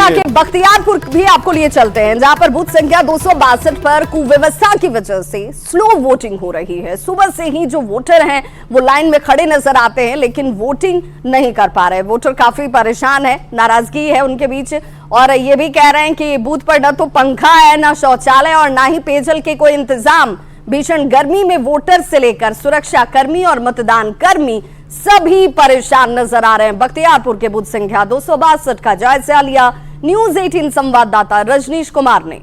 हरियाणा के बख्तियारपुर भी आपको लिए चलते हैं, जहां पर बूथ संख्या 262 पर कुव्यवस्था की वजह से स्लो वोटिंग हो रही है। सुबह से ही जो वोटर हैं वो लाइन में खड़े नजर आते हैं, लेकिन वोटिंग नहीं कर पा रहे। वोटर काफी परेशान है, नाराजगी है उनके बीच, और ये भी कह रहे हैं कि बूथ पर न तो पंखा है, न शौचालय और न ही पेयजल के कोई इंतजाम। भीषण गर्मी में वोटर से लेकर सुरक्षा कर्मी और मतदान कर्मी सभी परेशान नजर आ रहे हैं। बख्तियारपुर के बूथ संख्या 262 का जायजा लिया न्यूज 18 संवाददाता रजनीश कुमार ने।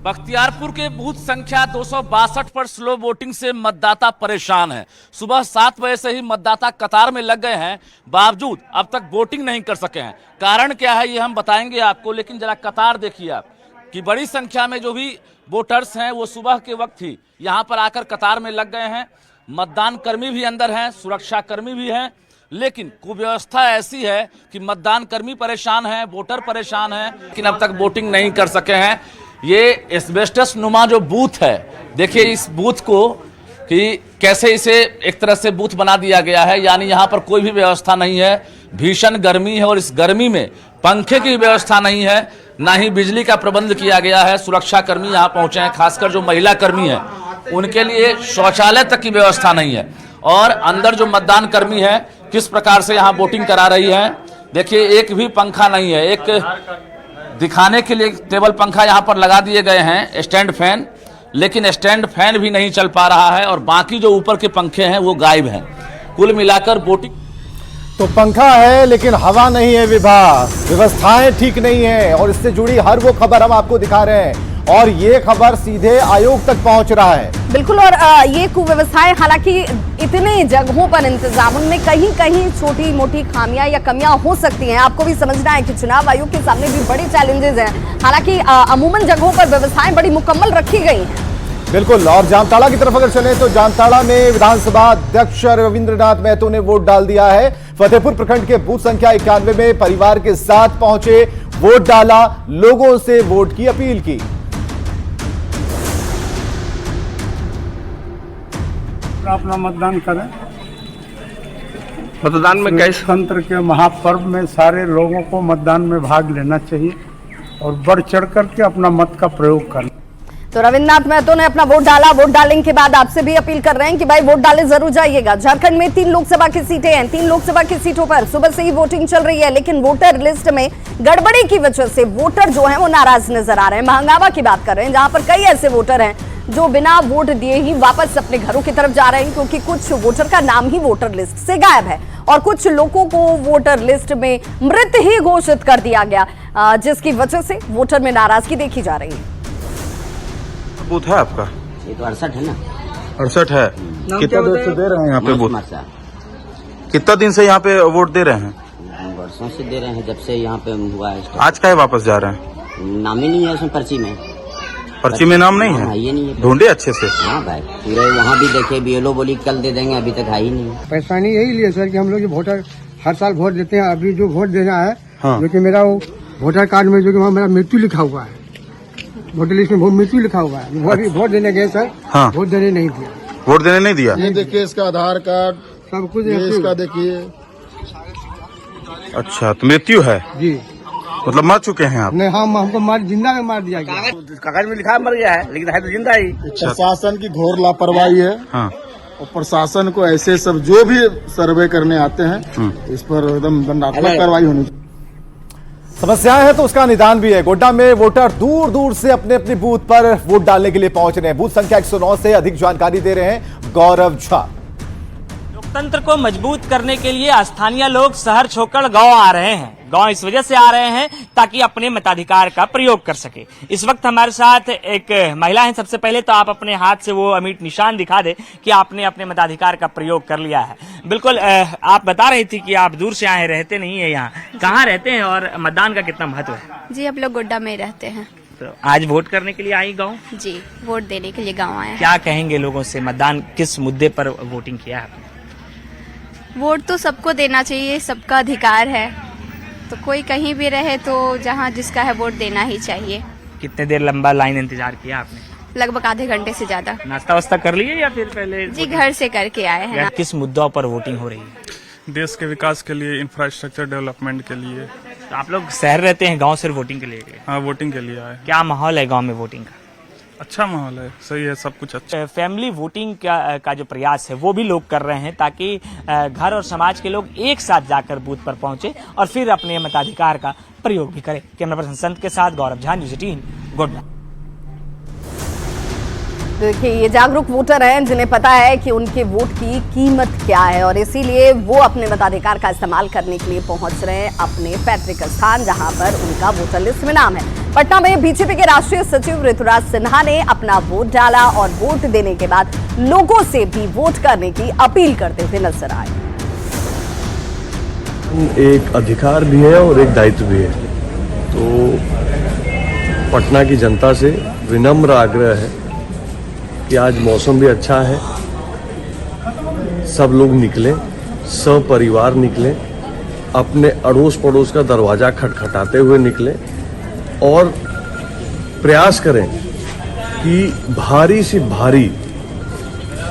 बख्तियारपुर के बूथ संख्या 262 पर स्लो वोटिंग से मतदाता परेशान है। सुबह 7 बजे से ही मतदाता कतार में लग गए हैं, बावजूद अब तक वोटिंग नहीं कर सके हैं। कारण क्या है ये हम बताएंगे आपको, लेकिन जरा कतार देखिए आप कि बड़ी संख्या में जो भी वोटर्स हैं वो सुबह के वक्त ही यहाँ पर आकर कतार में लग गए हैं। मतदान कर्मी भी अंदर हैं, सुरक्षा कर्मी भी हैं, लेकिन कुव्यवस्था ऐसी है कि मतदान कर्मी परेशान हैं, वोटर परेशान हैं, लेकिन अब तक वोटिंग नहीं कर सके हैं। ये एस्बेस्टस नुमा जो बूथ है, देखिए इस बूथ को कि कैसे इसे एक तरह से बूथ बना दिया गया है, यानी यहाँ पर कोई भी व्यवस्था नहीं है। भीषण गर्मी है और इस गर्मी में पंखे की व्यवस्था नहीं है, ना ही बिजली का प्रबंध किया गया है। सुरक्षा कर्मी यहाँ पहुंचे हैं, खासकर जो महिला कर्मी हैं उनके लिए शौचालय तक की व्यवस्था नहीं है। और अंदर जो मतदान कर्मी है किस प्रकार से यहाँ वोटिंग करा रही है, देखिए एक भी पंखा नहीं है। एक दिखाने के लिए टेबल पंखा यहाँ पर लगा दिए गए हैं, स्टैंड फैन, लेकिन स्टैंड फैन भी नहीं चल पा रहा है और बाकी जो ऊपर के पंखे हैं वो गायब हैं। कुल मिलाकर वोटिंग तो पंखा है लेकिन हवा नहीं है, विभाग व्यवस्थाएं ठीक नहीं है, और इससे जुड़ी हर वो खबर हम आपको दिखा रहे हैं, और ये खबर सीधे आयोग तक पहुंच रहा है। बिल्कुल, और ये कुव्यवस्थाएं हालांकि इतने जगहों पर इंतजाम, उनमें कहीं कहीं छोटी मोटी खामियां या कमियां हो सकती हैं। आपको भी समझना है कि चुनाव आयोग के सामने भी बड़े चैलेंजेस हैं। हालांकि अमूमन जगहों पर व्यवस्थाएं बड़ी मुकम्मल रखी गई हैं। बिल्कुल, और जामताड़ा की तरफ अगर चले तो जामताड़ा में विधानसभा अध्यक्ष रविंद्रनाथ महतो ने वोट डाल दिया है। फतेहपुर प्रखंड के बूथ संख्या 91 में परिवार के साथ पहुंचे, वोट डाला, लोगों से वोट की अपील की। अपना मतदान करें। मतदान में कैसे लोकतंत्र के महापर्व में सारे लोगों को मतदान में भाग लेना चाहिए और बढ़ चढ़ करके अपना मत का प्रयोग करना। तो रविंद्रनाथ महतो ने अपना वोट डाला। वोट डालने के बाद आपसे भी अपील कर रहे हैं कि भाई वोट डाले जरूर जाइएगा। झारखंड में 3 लोकसभा की सीटें हैं। 3 लोकसभा की सीटों पर सुबह से ही वोटिंग चल रही है, लेकिन वोटर लिस्ट में गड़बड़ी की वजह से वोटर जो है वो नाराज नजर आ रहे हैं। महागामा की बात कर रहे हैं, जहां पर कई ऐसे वोटर हैं जो बिना वोट दिए ही वापस अपने घरों की तरफ जा रहे हैं, क्योंकि कुछ वोटर का नाम ही वोटर लिस्ट से गायब है और कुछ लोगों को वोटर लिस्ट में मृत ही घोषित कर दिया गया, जिसकी वजह से वोटर में नाराजगी देखी जा रही है। बूथ है आपका? ये तो 68 है ना। 68 है। कितना देर से दे रहे हैं यहाँ पे वोट? कितना दिन से यहाँ पे वोट दे रहे हैं? वर्षों से दे रहे हैं, जब से यहाँ पे हुआ है। आज का वापस जा रहे हैं? नाम ही नहीं है उसमें, पर्ची में। पर्ची में नाम नहीं है? हाँ, ये नहीं है। ढूंढे अच्छे से? हाँ भाई, पूरे वहाँ भी देखे, बीएलओ बोली कल दे देंगे, अभी तक है ही नहीं। परेशानी यही लिए सर कि हम लोग वोटर हर साल वोट देते हैं। अभी जो वोट देना है, हाँ। जो कि मेरा वो वोटर कार्ड में जो कि वहाँ मेरा मृत्यु लिखा हुआ है, वोटर लिस्ट में मृत्यु लिखा हुआ है। वोट देने गए सर, हाँ। वोट देने नहीं दिया। वोट देने नहीं दिया? ये देखिए इसका आधार कार्ड, सब कुछ इसका देखिए। अच्छा, तो मृत्यु है जी, मतलब मर चुके हैं आप? नहीं, हम हमको मार जिंदा में मार दिया गया। कागज में लिखा मर गया है, लेकिन है तो जिंदा ही। प्रशासन की घोर लापरवाही है। हाँ। और प्रशासन को ऐसे सब जो भी सर्वे करने आते हैं इस पर एकदम दंडात्मक कार्रवाई होनी चाहिए। समस्याएं हैं तो उसका निदान भी है। गोड्डा में वोटर दूर दूर से अपने अपने बूथ पर वोट डालने के लिए पहुंच रहे हैं। बूथ संख्या 109 से अधिक जानकारी दे रहे हैं गौरव झा। लोकतंत्र को मजबूत करने के लिए स्थानीय लोग शहर छोड़कर गांव आ रहे हैं। गांव इस वजह से आ रहे हैं ताकि अपने मताधिकार का प्रयोग कर सके। इस वक्त हमारे साथ एक महिला है। सबसे पहले तो आप अपने हाथ से वो अमिट निशान दिखा दे कि आपने अपने मताधिकार का प्रयोग कर लिया है। बिल्कुल, आप बता रही थी कि आप दूर से आए, रहते नहीं है यहाँ। कहाँ रहते हैं और मतदान का कितना महत्व है? जी, हम लोग गोड्डा में रहते हैं। तो आज वोट करने के लिए आई गाँव? जी, वोट देने के लिए गाँव आए हैं। क्या कहेंगे लोगों से? मतदान किस मुद्दे पर वोटिंग किया है आपने? वोट तो सबको देना चाहिए, सबका अधिकार है। तो कोई कहीं भी रहे तो जहां जिसका है वोट देना ही चाहिए। कितने देर लंबा लाइन इंतजार किया आपने? लगभग आधे घंटे से ज्यादा। नाश्ता वास्ता कर लिए या फिर पहले? जी, घर से करके आए हैं ना। किस मुद्दों पर वोटिंग हो रही है? देश के विकास के लिए, इंफ्रास्ट्रक्चर डेवलपमेंट के लिए। तो आप लोग शहर रहते हैं, गांव से वोटिंग के लिए गए? हाँ, वोटिंग के लिए आए। क्या माहौल है गांव में वोटिंग का? अच्छा माहौल है, सही है, सब कुछ अच्छा। फैमिली वोटिंग का जो प्रयास है वो भी लोग कर रहे हैं, ताकि घर और समाज के लोग एक साथ जाकर बूथ पर पहुंचे और फिर अपने मताधिकार का प्रयोग भी करें। कैमरा पर्सन संत के साथ गौरव झा, न्यूज़ 18 गोड्डा। देखिए, ये जागरूक वोटर हैं जिन्हें पता है कि उनके वोट की कीमत क्या है और इसीलिए वो अपने मताधिकार का इस्तेमाल करने के लिए पहुंच रहे हैं अपने पैतृक स्थान, जहां पर उनका वोटर लिस्ट में नाम है। पटना में बीजेपी के राष्ट्रीय सचिव ऋतुराज सिन्हा ने अपना वोट डाला और वोट देने के बाद लोगों से भी वोट करने की अपील करते हुए नजर आए। एक अधिकार भी है और एक दायित्व भी है, तो पटना की जनता से विनम्र आग्रह है कि आज मौसम भी अच्छा है, सब लोग निकलें, सब परिवार निकलें, अपने अड़ोस पड़ोस का दरवाजा खटखटाते हुए निकलें और प्रयास करें कि भारी से भारी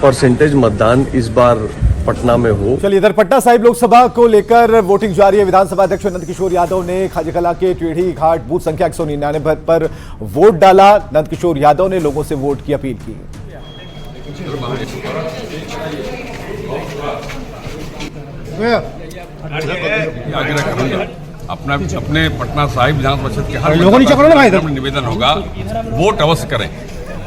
परसेंटेज मतदान इस बार पटना में हो। चलिए, इधर पटना साहिब लोकसभा को लेकर वोटिंग जारी है। विधानसभा अध्यक्ष नंदकिशोर यादव ने खाजीकला के टेढ़ी घाट बूथ संख्या 199 पर वोट डाला। नंदकिशोर यादव ने लोगों से वोट की अपील की। अपने पटना साहिब विधानसभा क्षेत्र के हर निवेदन होगा, वोट अवश्य करें।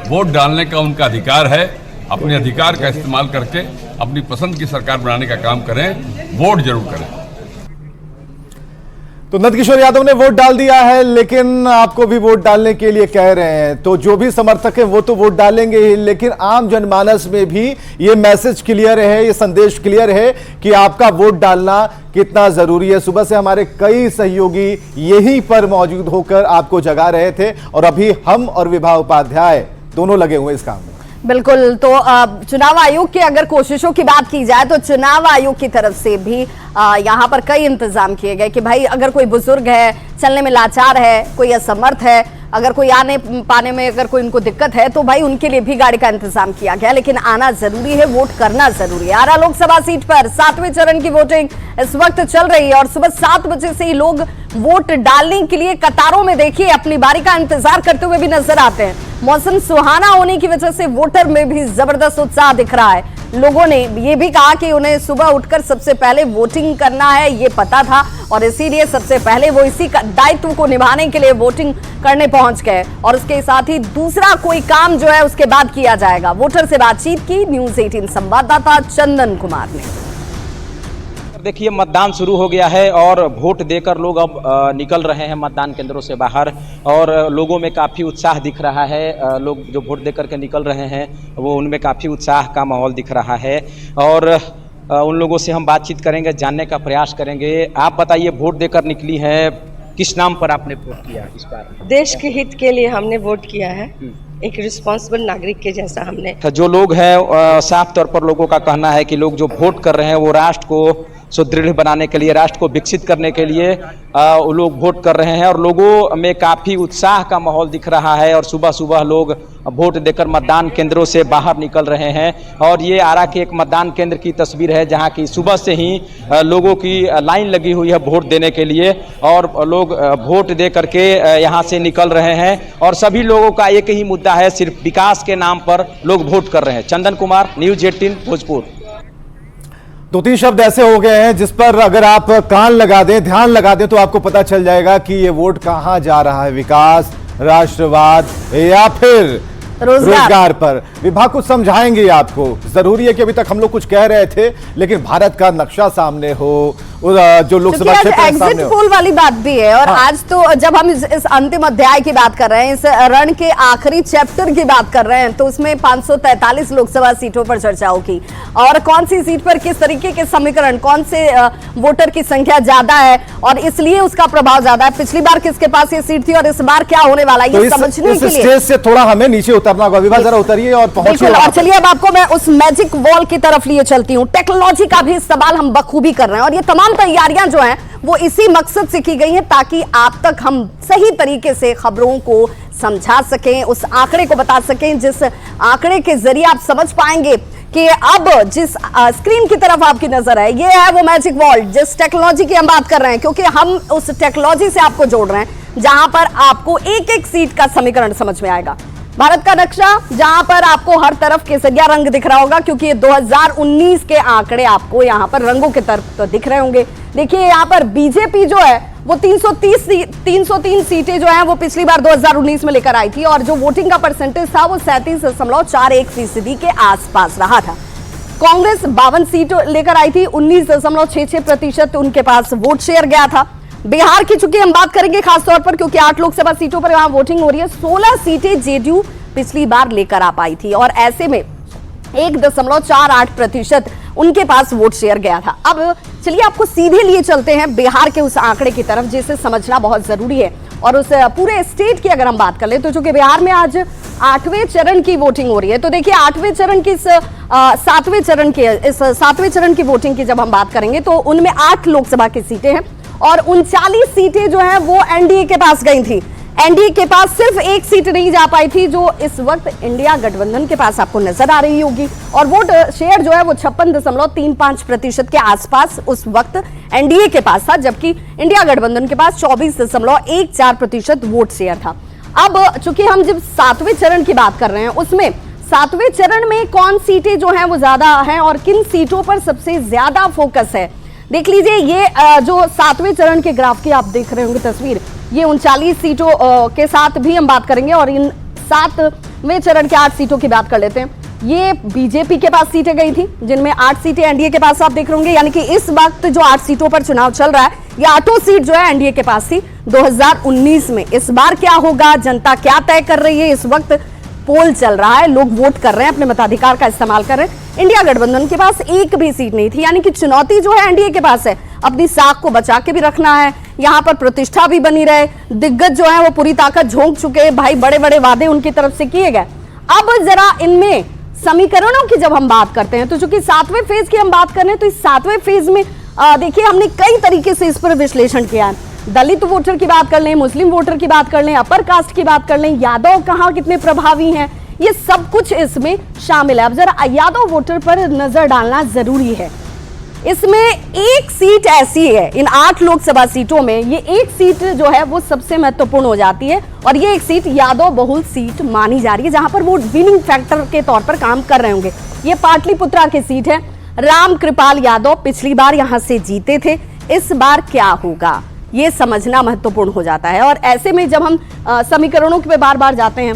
वोट डालने का उनका अधिकार है, अपने अधिकार का इस्तेमाल करके अपनी पसंद की सरकार बनाने का काम करें, वोट जरूर करें। तो नंदकिशोर यादव ने वोट डाल दिया है, लेकिन आपको भी वोट डालने के लिए कह रहे हैं। तो जो भी समर्थक है वो तो वोट डालेंगे ही, लेकिन आम जनमानस में भी ये मैसेज क्लियर है, ये संदेश क्लियर है कि आपका वोट डालना कितना जरूरी है। सुबह से हमारे कई सहयोगी यहीं पर मौजूद होकर आपको जगा रहे थे और अभी हम और विभा उपाध्याय दोनों लगे हुए इस काम में। बिल्कुल। तो चुनाव आयोग की अगर कोशिशों की बात की जाए तो चुनाव आयोग की तरफ से भी यहाँ पर कई इंतजाम किए गए कि भाई अगर कोई बुजुर्ग है, चलने में लाचार है, कोई असमर्थ है, अगर कोई आने पाने में अगर कोई उनको दिक्कत है तो भाई उनके लिए भी गाड़ी का इंतजाम किया गया। लेकिन आना जरूरी है, वोट करना जरूरी है। आरा लोकसभा सीट पर 7वें चरण की वोटिंग इस वक्त चल रही है और सुबह 7 बजे से ही लोग वोट डालने के लिए कतारों में देखिए अपनी बारी का इंतजार करते हुए भी नजर आते हैं। मौसम सुहाना होने की वजह से वोटर में भी जबरदस्त उत्साह दिख रहा है। लोगों ने ये भी कहा कि उन्हें सुबह उठकर सबसे पहले वोटिंग करना है, ये पता था और इसीलिए सबसे पहले वो इसी दायित्व को निभाने के लिए वोटिंग करने पहुंच गए और उसके साथ ही दूसरा कोई काम जो है उसके बाद किया जाएगा। वोटर से बातचीत की न्यूज़ 18 संवाददाता चंदन कुमार ने। देखिए, मतदान शुरू हो गया है और वोट देकर लोग अब निकल रहे हैं मतदान केंद्रों से बाहर और लोगों में काफ़ी उत्साह दिख रहा है। लोग जो वोट देकर के निकल रहे हैं वो उनमें काफ़ी उत्साह का माहौल दिख रहा है और उन लोगों से हम बातचीत करेंगे, जानने का प्रयास करेंगे। आप बताइए, वोट देकर निकली है, किस नाम पर आपने वोट किया इस बार? देश के हित के लिए हमने वोट किया है, एक रिस्पॉन्सिबल नागरिक के जैसा हमने। जो लोग हैं, साफ तौर पर लोगों का कहना है कि लोग जो वोट कर रहे हैं वो राष्ट्र को सुदृढ़ बनाने के लिए, राष्ट्र को विकसित करने के लिए वो लोग वोट कर रहे हैं और लोगों में काफ़ी उत्साह का माहौल दिख रहा है और सुबह सुबह लोग वोट देकर मतदान केंद्रों से बाहर निकल रहे हैं। और ये आरा के एक मतदान केंद्र की तस्वीर है जहां की सुबह से ही लोगों की लाइन लगी हुई है वोट देने के लिए और लोग वोट दे करके यहां से निकल रहे हैं और सभी लोगों का एक ही मुद्दा है, सिर्फ विकास के नाम पर लोग वोट कर रहे हैं। चंदन कुमार, न्यूज़ 18 भोजपुर। 2-3 शब्द ऐसे हो गए हैं जिस पर अगर आप कान लगा दें, ध्यान लगा दें तो आपको पता चल जाएगा कि ये वोट कहां जा रहा है, विकास, राष्ट्रवाद या फिर रोजगार पर। विभाग कुछ समझाएंगे आपको। जरूरी है कि अभी तक हम लोग कुछ कह रहे थे लेकिन भारत का नक्शा सामने हो, जो लोकसभा क्षेत्र एग्जिट पोल वाली बात भी है और हाँ। आज तो जब हम इस अंतिम अध्याय की बात कर रहे हैं, इस रण के आखिरी चैप्टर की बात कर रहे हैं, तो उसमें 543 लोकसभा सीटों पर चर्चा होगी और कौन सी सीट पर किस तरीके के समीकरण, कौन से वोटर की संख्या ज्यादा है और इसलिए उसका प्रभाव ज्यादा है। पिछली बार किसके पास ये सीट थी और इस बार क्या होने वाला है, ये समझने के लिए स्टेज से थोड़ा हमें नीचे उतरना होगा। विभा जरा उतरिए और पहुंचिए। और चलिए अब आपको मैं उस मैजिक वॉल की तरफ लिए चलती हूँ। टेक्नोलॉजी का भी इस्तेमाल हम बखूबी कर रहे हैं और ये तमाम तैयारियां जो हैं वो इसी मकसद से की गई हैं ताकि आप तक हम सही तरीके से खबरों को समझा सकें, उस आंकड़े को बता सकें जिस आंकड़े के जरिए आप समझ पाएंगे कि अब जिस स्क्रीन की तरफ आपकी नजर है, ये है वो मैजिक वॉल, जिस टेक्नोलॉजी की हम बात कर रहे हैं, क्योंकि हम उस टेक्नोलॉजी से आपको जोड़ रहे हैं जहां पर आपको एक एक सीट का समीकरण समझ में आएगा। भारत का नक्शा जहां पर आपको हर तरफ केसरिया रंग दिख रहा होगा, क्योंकि ये 2019 के आंकड़े आपको यहां पर रंगों के तरफ तो दिख रहे होंगे। देखिए यहां पर बीजेपी जो है वो 303 सीटें जो हैं वो पिछली बार 2019 में लेकर आई थी, और जो वोटिंग का परसेंटेज था वो 37.41% के आसपास रहा था। कांग्रेस 52 सीट लेकर आई थी, 19.66% उनके पास वोट शेयर गया था। बिहार की चूंकि हम बात करेंगे खासतौर पर, क्योंकि 8 लोकसभा सीटों पर यहां वोटिंग हो रही है, 16 सीटें जेडीयू पिछली बार लेकर आ पाई थी, और ऐसे में 1.48% उनके पास वोट शेयर गया था। अब चलिए आपको सीधे लिए चलते हैं बिहार के उस आंकड़े की तरफ, जिसे समझना बहुत जरूरी है। और उस पूरे स्टेट की अगर हम बात कर ले तो चूंकि बिहार में आज 8वें चरण की वोटिंग हो रही है, तो देखिए 8वें चरण की 7वें चरण की वोटिंग की जब हम बात करेंगे तो उनमें 8 लोकसभा की सीटें हैं, और 39 सीटें जो हैं वो एनडीए के पास गई थी। एनडीए के पास सिर्फ एक सीट नहीं जा पाई थी, जो इस वक्त इंडिया गठबंधन के पास आपको नजर आ रही होगी, और वोट शेयर जो है वो 56.35% के आसपास उस वक्त एनडीए के पास था, जबकि इंडिया गठबंधन के पास 24.14% वोट शेयर था। अब चूंकि हम जब 7वें चरण की बात कर रहे हैं, उसमें 7वें चरण में कौन सीटें जो हैं वो ज्यादा हैं और किन सीटों पर सबसे ज्यादा फोकस है, देख लीजिए। ये जो 7वें चरण के ग्राफ की आप देख रहे होंगे तस्वीर, ये 39 सीटों के साथ भी हम बात करेंगे, और इन 7वें चरण के 8 सीटों की बात कर लेते हैं। ये बीजेपी के पास सीटें गई थी, जिनमें 8 सीटें एनडीए के पास आप देख रहे होंगे, यानी कि इस वक्त जो 8 सीटों पर चुनाव चल रहा है, ये 8 सीट जो है एनडीए के पास थी 2019 में। इस बार क्या होगा, जनता क्या तय कर रही है, इस वक्त पोल चल रहा है, लोग वोट कर रहे हैं, अपने मताधिकार का इस्तेमाल कर रहे हैं। इंडिया गठबंधन के पास एक भी सीट नहीं थी, यानी कि चुनौती जो है एनडीए के पास है, अपनी साख को बचा के भी रखना है, यहाँ पर प्रतिष्ठा भी बनी रहे। दिग्गज जो है वो पूरी ताकत झोंक चुके हैं, भाई बड़े बड़े वादे उनकी तरफ से किए गए। अब जरा इनमें समीकरणों की जब हम बात करते हैं, तो चूंकि 7वें फेज की हम बात कर रहे हैं, तो इस 7वें फेज में देखिए हमने कई तरीके से इस पर विश्लेषण किया है। दलित वोटर की बात कर लें, मुस्लिम वोटर की बात कर लें, अपर कास्ट की बात कर लें, यादव कहाँ कितने प्रभावी हैं, ये सब कुछ इसमें शामिल है। अब जरा यादव वोटर पर नजर डालना जरूरी है। इसमें एक सीट ऐसी है, इन 8 लोकसभा सीटों में ये एक सीट जो है वो सबसे महत्वपूर्ण हो जाती है, और ये एक सीट यादव बहुल सीट मानी जा रही है, जहां पर वो विनिंग फैक्टर के तौर पर काम कर रहे होंगे। ये पाटलिपुत्रा की सीट है। राम कृपाल यादव पिछली बार यहां से जीते थे, इस बार क्या होगा ये समझना महत्वपूर्ण हो जाता है। और ऐसे में जब हम समीकरणों पे बार बार जाते हैं,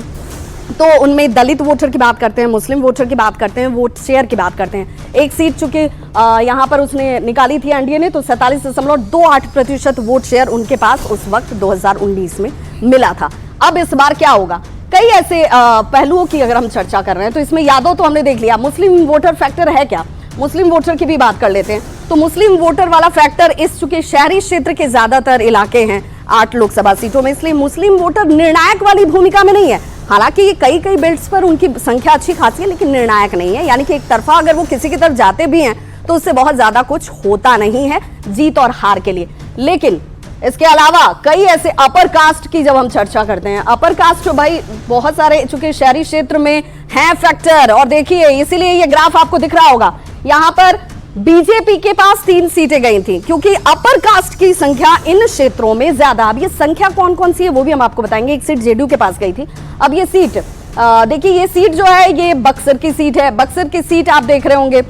तो उनमें दलित वोटर की बात करते हैं, मुस्लिम वोटर की बात करते हैं, वोट शेयर की बात करते हैं। एक सीट चूंकि यहां पर उसने निकाली थी एनडीए ने, तो 47.28% वोट शेयर उनके पास उस वक्त 2019 में मिला था। अब इस बार क्या होगा, कई ऐसे पहलुओं की अगर हम चर्चा कर रहे हैं, तो इसमें यादव तो हमने देख लिया, मुस्लिम वोटर फैक्टर है क्या, मुस्लिम वोटर की भी बात कर लेते हैं। तो मुस्लिम वोटर वाला फैक्टर इस चूंकि शहरी क्षेत्र के ज्यादातर इलाके हैं 8 लोकसभा सीटों में, इसलिए मुस्लिम वोटर निर्णायक वाली भूमिका में नहीं है। हालांकि कई बेल्ट्स पर उनकी संख्या अच्छी खासी है, लेकिन निर्णायक नहीं है, यानी कि एक तरफा अगर वो किसी की तरफ जाते भी हैं तो उससे बहुत ज्यादा कुछ होता नहीं है जीत और हार के लिए। लेकिन इसके अलावा कई ऐसे अपर कास्ट की जब हम चर्चा करते हैं, अपर कास्ट भाई बहुत सारे चूंकि शहरी क्षेत्र में हैं फैक्टर, और देखिए इसीलिए ये ग्राफ आपको दिख रहा होगा, यहाँ पर बीजेपी के पास 3 सीटें गई थी, क्योंकि अपर कास्ट की संख्या इन क्षेत्रों में ज्यादा। अब ये संख्या कौन कौन सी है वो भी हम आपको बताएंगे। एक सीट जेडीयू के पास गई थी। अब ये सीट देखिए, ये सीट जो है ये बक्सर की सीट है। बक्सर की सीट आप देख रहे होंगे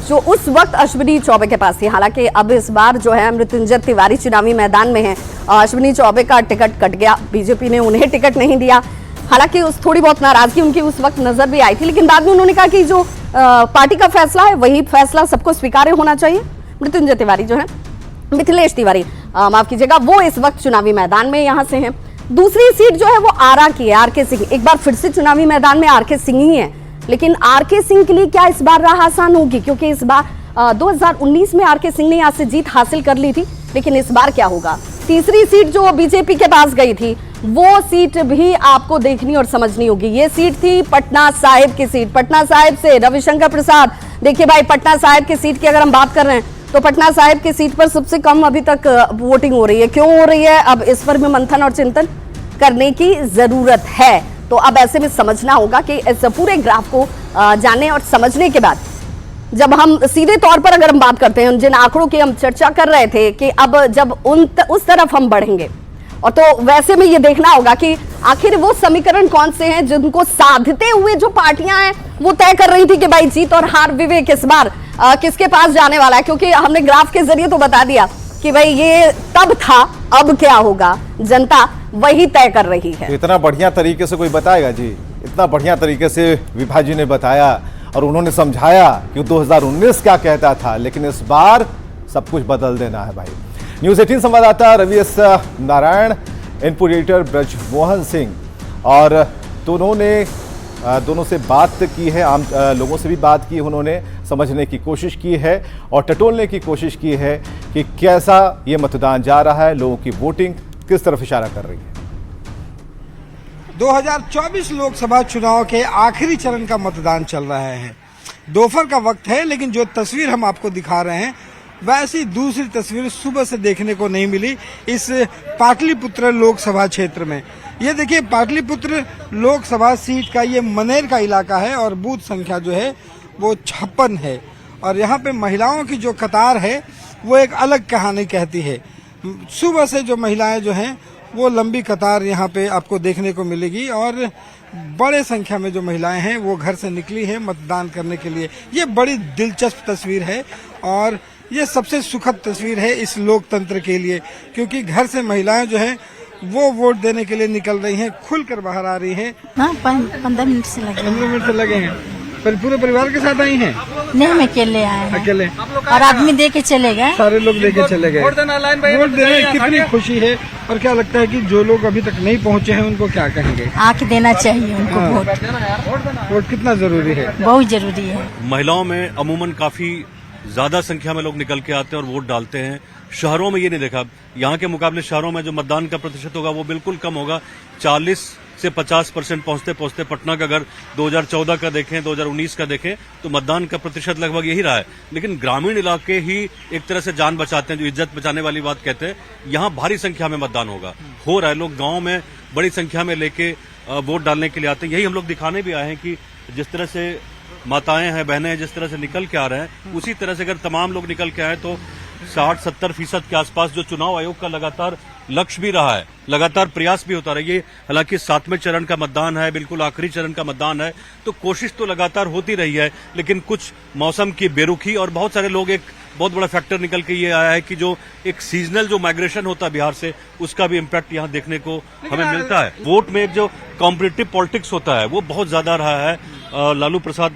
जो उस वक्त अश्विनी चौबे के पास थी। हालांकि अब इस बार जो है मृत्युंजय तिवारी चुनावी मैदान में है। अश्विनी चौबे का टिकट कट गया, बीजेपी ने उन्हें टिकट नहीं दिया। हालांकि उस थोड़ी बहुत नाराजगी उनकी उस वक्त नजर भी आई थी, लेकिन बाद में उन्होंने कहा कि जो पार्टी का फैसला है वही फैसला सबको स्वीकार्य होना चाहिए। मृत्युंजय तिवारी जो है, मिथिलेश तिवारी माफ कीजिएगा, वो इस वक्त चुनावी मैदान में यहाँ से हैं। दूसरी सीट जो है वो आरा की है, आरके सिंह। एक बार फिर से चुनावी मैदान में आरके सिंह ही है, लेकिन आरके सिंह के लिए क्या इस बार राह आसान होगी, क्योंकि इस बार 2019 में आरके सिंह ने यहाँ से जीत हासिल कर ली थी, लेकिन इस बार क्या होगा। तीसरी सीट जो बीजेपी के पास गई थी वो सीट भी आपको देखनी और समझनी होगी। ये सीट थी पटना साहिब की सीट। पटना साहिब से रविशंकर प्रसाद, देखिए भाई पटना साहिब की सीट की अगर हम बात कर रहे हैं तो पटना साहिब की सीट पर सबसे कम अभी तक वोटिंग हो रही है। क्यों हो रही है, अब इस पर भी मंथन और चिंतन करने की जरूरत है। तो अब ऐसे में समझना होगा कि इस पूरे ग्राफ को जानने और समझने के बाद जब हम सीधे तौर पर अगर हम बात करते हैं, जिन आंकड़ों की हम चर्चा कर रहे थे कि अब जब उस तरफ हम बढ़ेंगे, और तो वैसे में ये देखना होगा कि आखिर वो समीकरण कौन से हैं जिनको साधते हुए जो पार्टियां हैं वो तय कर रही थी कि भाई जीत और हार विवेक इस बार किसके पास जाने वाला है। क्योंकि हमने ग्राफ के जरिए तो बता दिया कि भाई ये तब था, अब क्या होगा, जनता वही तय कर रही है। इतना बढ़िया तरीके से कोई बताएगा जी? इतना बढ़िया तरीके से विभा जी ने बताया और उन्होंने समझाया कि 2019 क्या कहता था, लेकिन इस बार सब कुछ बदल देना है भाई। न्यूज़ 18 संवाददाता Ravi S Narayan, input editor Brajmohan Singh, और दोनों से बात की है, आम लोगों से भी बात की, उन्होंने समझने की कोशिश की है और टटोलने की कोशिश की है कि कैसा ये मतदान जा रहा है, लोगों की वोटिंग किस तरफ इशारा कर रही है। 2024 लोकसभा चुनाव के आखिरी चरण का मतदान चल रहा है। दोपहर का वक्त है, लेकिन जो तस्वीर हम आपको दिखा रहे हैं वैसी दूसरी तस्वीर सुबह से देखने को नहीं मिली इस पाटलिपुत्र लोकसभा क्षेत्र में। ये देखिए, पाटलिपुत्र लोकसभा सीट का ये मनेर का इलाका है और बूथ संख्या जो है वो 56 है। और यहाँ पे महिलाओं की जो कतार है वो एक अलग कहानी कहती है। सुबह से जो महिलाएं जो हैं वो लंबी कतार यहाँ पे आपको देखने को मिलेगी और बड़े संख्या में जो महिलाएं हैं वो घर से निकली हैं मतदान करने के लिए। ये बड़ी दिलचस्प तस्वीर है और ये सबसे सुखद तस्वीर है इस लोकतंत्र के लिए, क्योंकि घर से महिलाएं जो हैं वो वोट देने के लिए निकल रही हैं, खुलकर बाहर आ रही हैं। 15 मिनट से लगे। 15 मिनट से लगे हैं। पर पूरे परिवार के साथ आई हैं? नहीं, हम अकेले आए हैं। अकेले? और आदमी दे के चले गए। सारे लोग लेके चले गए। वोट देने कितनी खुशी है और क्या लगता है कि जो लोग अभी तक नहीं पहुँचे हैं उनको क्या कहेंगे? आके देना चाहिए उनको वोट। वोट कितना जरूरी है? बहुत जरूरी है। महिलाओं में अमूमन काफी ज्यादा संख्या में लोग निकल के आते हैं और वोट डालते हैं। शहरों में ये नहीं देखा, यहाँ के मुकाबले शहरों में जो मतदान का प्रतिशत होगा वो बिल्कुल कम होगा। 40 से 50% पहुंचते पहुंचते पटना का अगर 2014 का देखें, 2019 का देखें तो मतदान का प्रतिशत लगभग यही रहा है। लेकिन ग्रामीण इलाके ही एक तरह से जान बचाते हैं, जो इज्जत बचाने वाली बात कहते हैं। यहाँ भारी संख्या में मतदान हो रहा है। लोग गाँव में बड़ी संख्या में लेके वोट डालने के लिए आते हैं। यही हम लोग दिखाने भी आए हैं कि जिस तरह से माताएं हैं, बहनें जिस तरह से निकल के आ रहे हैं, उसी तरह से अगर तमाम लोग निकल के आए तो 60-70% के आसपास जो चुनाव आयोग का लगातार लक्ष्य भी रहा है, लगातार प्रयास भी होता रहा। ये हालांकि 7वें चरण का मतदान है, बिल्कुल आखिरी चरण का मतदान है, तो कोशिश तो लगातार होती रही है। लेकिन कुछ मौसम की बेरुखी और बहुत सारे लोग, एक बहुत बड़ा फैक्टर निकल के ये आया है कि जो एक सीजनल जो माइग्रेशन होता है बिहार से, उसका भी इम्पैक्ट यहाँ देखने को हमें मिलता है। वोट में एक जो कॉम्पिटिटिव पॉलिटिक्स होता है वो बहुत ज्यादा रहा है। लालू प्रसाद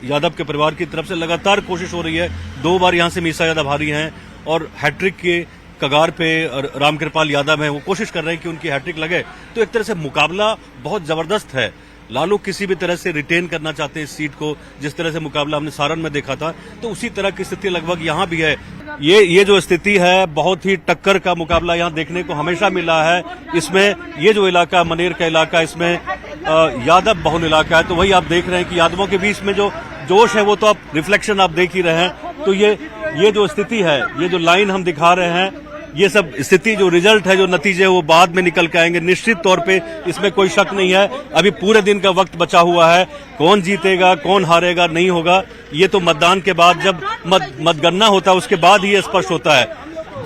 यादव के परिवार की तरफ से लगातार कोशिश हो रही है। 2 बार यहाँ से मीसा यादव हारी हैं और हैट्रिक के कगार पे रामकृपाल यादव हैं, वो कोशिश कर रहे हैं कि उनकी हैट्रिक लगे। तो एक तरह से मुकाबला बहुत जबरदस्त है। लालू किसी भी तरह से रिटेन करना चाहते हैं इस सीट को, जिस तरह से मुकाबला हमने सारण में देखा था, तो उसी तरह की स्थिति लगभग यहाँ भी है। ये जो स्थिति है, बहुत ही टक्कर का मुकाबला यहाँ देखने को हमेशा मिला है। इसमें ये जो इलाका, मनेर का इलाका, इसमें यादव बहुल इलाका है, तो वही आप देख रहे हैं कि यादवों के बीच में जो जोश है वो तो आप रिफ्लेक्शन आप देख ही रहे हैं। तो ये जो स्थिति है, ये जो लाइन हम दिखा रहे हैं, ये सब स्थिति, जो रिजल्ट है, जो नतीजे वो बाद में निकल के आएंगे निश्चित तौर पे, इसमें कोई शक नहीं है। अभी पूरे दिन का वक्त बचा हुआ है। कौन जीतेगा, कौन हारेगा, नहीं होगा, ये तो मतदान के बाद जब मतगणना होता है उसके बाद ही स्पष्ट होता है।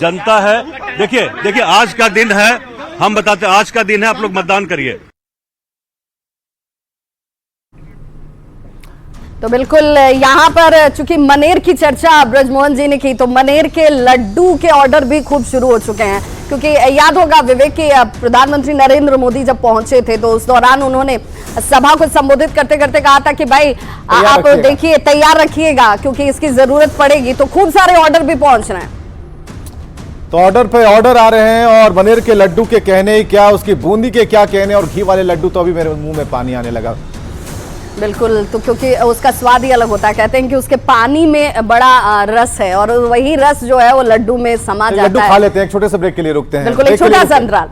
जनता है, देखिए आज का दिन है, हम बताते हैं आज का दिन है, आप लोग मतदान करिए। तो बिल्कुल यहाँ पर चूंकि मनेर की चर्चा ब्रजमोहन जी ने की, तो मनेर के लड्डू के ऑर्डर भी खूब शुरू हो चुके हैं। क्योंकि याद होगा विवेक कि प्रधानमंत्री नरेंद्र मोदी जब पहुंचे थे तो उस दौरान उन्होंने सभा को संबोधित करते करते कहा था कि भाई आप देखिए, तैयार रखिएगा क्योंकि इसकी जरूरत पड़ेगी। तो खूब सारे ऑर्डर भी पहुंच रहे हैं। तो ऑर्डर पे ऑर्डर आ रहे हैं और मनेर के लड्डू के कहने ही क्या, उसकी बूंदी के क्या कहने, और घी वाले लड्डू तो अभी मेरे मुंह में पानी आने लगा। बिल्कुल, तो क्योंकि उसका स्वाद ही अलग होता है। कहते हैं कि उसके पानी में बड़ा रस है और वही रस जो है वो लड्डू में समा जाता है। लड्डू खा लेते हैं, एक छोटे से ब्रेक के लिए रुकते हैं। बिल्कुल, एक छोटा सा अंतराल।